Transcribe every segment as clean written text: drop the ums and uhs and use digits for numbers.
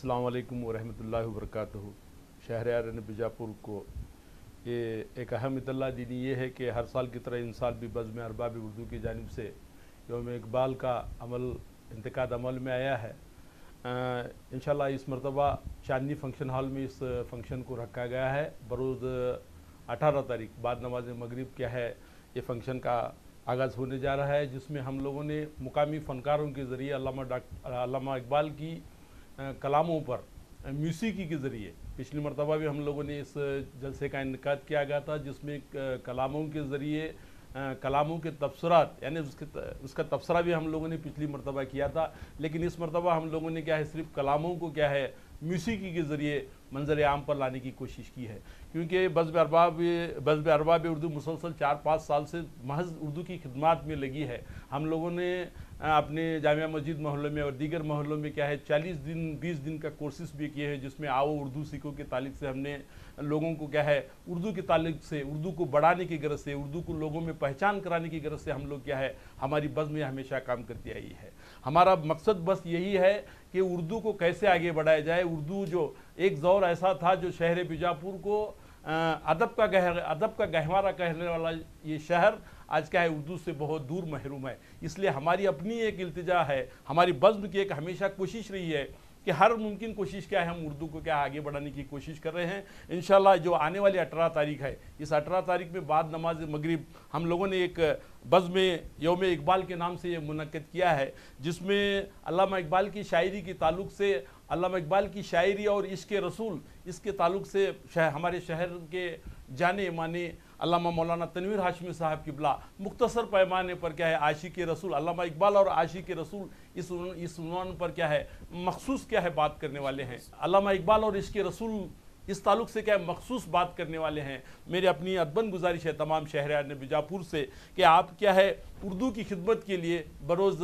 अस्सलाम वालेकुम वरहमतुल्लाहि वबरकातुहू। शहर बीजापुर को ये एक अहम इत्तला दीनी ये है कि हर साल की तरह इन साल भी बज़्म अरबाब उर्दू की जानिब से यौम इकबाल का इंतकाद अमल में आया है। इंशाल्लाह इस मरतबा चांदनी फंक्शन हॉल में इस फंक्शन को रखा गया है। बरोज़ 18 तारीख बाद नमाज मगरिब क्या है ये फंक्शन का आगाज़ होने जा रहा है, जिसमें हम लोगों ने मुकामी फ़नकारों के ज़रिए अल्लामा इकबाल की कलामों पर म्यूसिकी के ज़रिए पिछली मरतबा भी हम लोगों ने इस जलसे का इनेकाद किया गया था, जिसमें कलामों के ज़रिए कलामों के तबसरात यानी उसका तबसरा भी हम लोगों ने पिछली मरतबा किया था। लेकिन इस मरतबा हम लोगों ने क्या है सिर्फ कलामों को क्या है म्यूसिकी के ज़रिए मंजर आम पर लाने की कोशिश की है, क्योंकि बज़्म अरबाब उर्दू मुसलसल 4-5 साल से महज उर्दू की खिदमत में लगी है। हम लोगों ने अपने जामिया मस्जिद मोहल्ले में और दीगर मोहल्लों में क्या है 40 दिन 20 दिन का कोर्सेस भी किए हैं, जिसमें आओ उर्दू सीखो के ताल्लुक़ से हमने लोगों को क्या है उर्दू के ताल्लुक़ से उर्दू को बढ़ाने की गरज से उर्दू को लोगों में पहचान कराने की गरज से हम लोग क्या है हमारी बज़्म हमेशा काम करती आई है। हमारा मकसद बस यही है कि उर्दू को कैसे आगे बढ़ाया जाए। उर्दू जो एक दौर ऐसा था जो शहर बीजापुर को अदब का गहवारा कहने वाला ये शहर आज क्या है उर्दू से बहुत दूर महरूम है। इसलिए हमारी अपनी एक इल्तिजा है, हमारी बज़्म की एक हमेशा कोशिश रही है कि हर मुमकिन कोशिश क्या है हम उर्दू को क्या आगे बढ़ाने की कोशिश कर रहे हैं। इंशाल्लाह जो आने वाली 18 तारीख है, इस 18 तारीख में बाद नमाज मगरिब हम लोगों ने एक बज़्म यौम इकबाल के नाम से ये मुनक्किद किया है, जिसमें अल्लामा इकबाल की शायरी के ताल्लुक़ से अल्लामा इकबाल की शायरी और इश्क़ रसूल इसके ताल्लुक़ से हमारे शहर के जाने माने अल्लामा मौलाना तनवीर हाशमी साहब किबला मुख्तसर पैमाने पर क्या है आशिक़ रसूल अल्लामा इकबाल और आशिक़ रसूल इस उन्वान पर क्या है मखसूस क्या है बात करने वाले हैं। अल्लामा इकबाल और इश्क़ रसूल इस ताल्लुक़ से क्या है मखसूस बात करने वाले हैं। मेरी अपनी अदबन गुजारिश है तमाम शहर बीजापुर से कि आप क्या है उर्दू की खिदमत के लिए बरोज़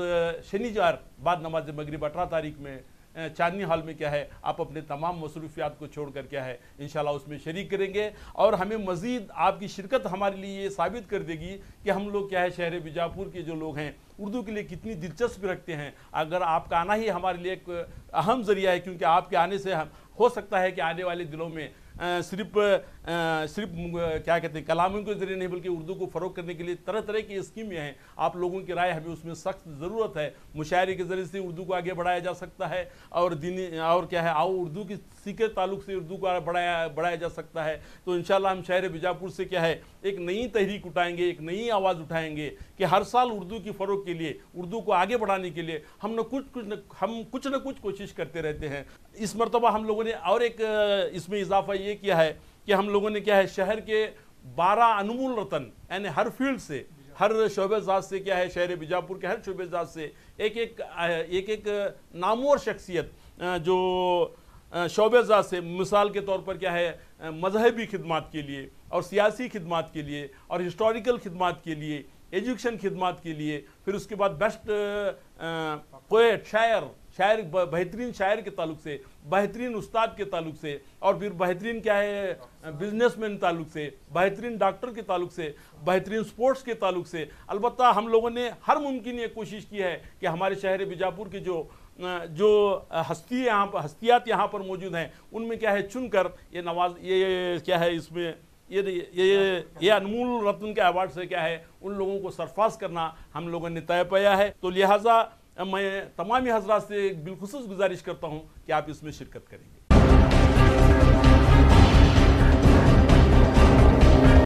शनिवार बाद नमाज मगरिब 18 तारीख में चांदनी हॉल में क्या है आप अपने तमाम मसरूफियात को छोड़कर क्या है इंशाल्लाह उसमें शरीक करेंगे। और हमें मज़ीद आपकी शिरकत हमारे लिए ये साबित कर देगी कि हम लोग क्या है शहर बीजापुर के जो लोग हैं उर्दू के लिए कितनी दिलचस्पी रखते हैं। अगर आपका आना ही हमारे लिए एक अहम ज़रिया है, क्योंकि आपके आने से हो सकता है कि आने वाले दिनों में सिर्फ क्या कहते हैं कलामों के ज़रिए नहीं बल्कि उर्दू को फ़रोग़ करने के लिए तरह तरह की स्कीमें हैं। आप लोगों की राय हमें उसमें सख्त ज़रूरत है। मुशायरे के ज़रिए से उर्दू को आगे बढ़ाया जा सकता है और दीनी और क्या है आओ उर्दू की सीखे ताल्लुक़ से उर्दू को बढ़ाया जा सकता है। तो इंशाल्लाह हम शहर बीजापुर से क्या है एक नई तहरीक उठाएँगे, एक नई आवाज़ उठाएँगे कि हर साल उर्दू की फ़रोग़ के लिए उर्दू को आगे बढ़ाने के लिए हम कुछ न कुछ कोशिश करते रहते हैं। इस मरतबा हम लोगों ने और एक इसमें इजाफा ये किया है कि हम लोगों ने क्या है शहर के 12 अनमोल रतन यानी हर फील्ड से हर शोबेजात से क्या है शहर बीजापुर के हर शोबेजात से एक नामवर शख्सियत जो शोबेजात से मिसाल के तौर पर क्या है मजहबी खिदमत के लिए और सियासी खिदमत के लिए और हिस्टोरिकल खिदमत के लिए एजुकेशन खिदमत के लिए, फिर उसके बाद बेस्ट पोएट शायर बेहतरीन शायर के ताल्लुक़ से, बेहतरीन उस्ताद के ताल्लुक़ से और फिर बेहतरीन क्या है बिजनेसमैन ताल्लुक़ से, बेहतरीन डॉक्टर के ताल्लुक़ से, बेहतरीन स्पोर्ट्स के ताल्लुक़ से। अलबत्ता हम लोगों ने हर मुमकिन ये कोशिश की है कि हमारे शहर बीजापुर के जो हस्तियात यहाँ पर मौजूद हैं उनमें क्या है चुनकर ये क्या है इसमें ये अनमोल रत्न के अवार्ड से क्या है उन लोगों को सरफराज करना हम लोगों ने तय पाया है। तो लिहाजा मैं तमामी हज़रात से बिलखुसूस गुजारिश करता हूँ कि आप इसमें शिरकत करेंगे।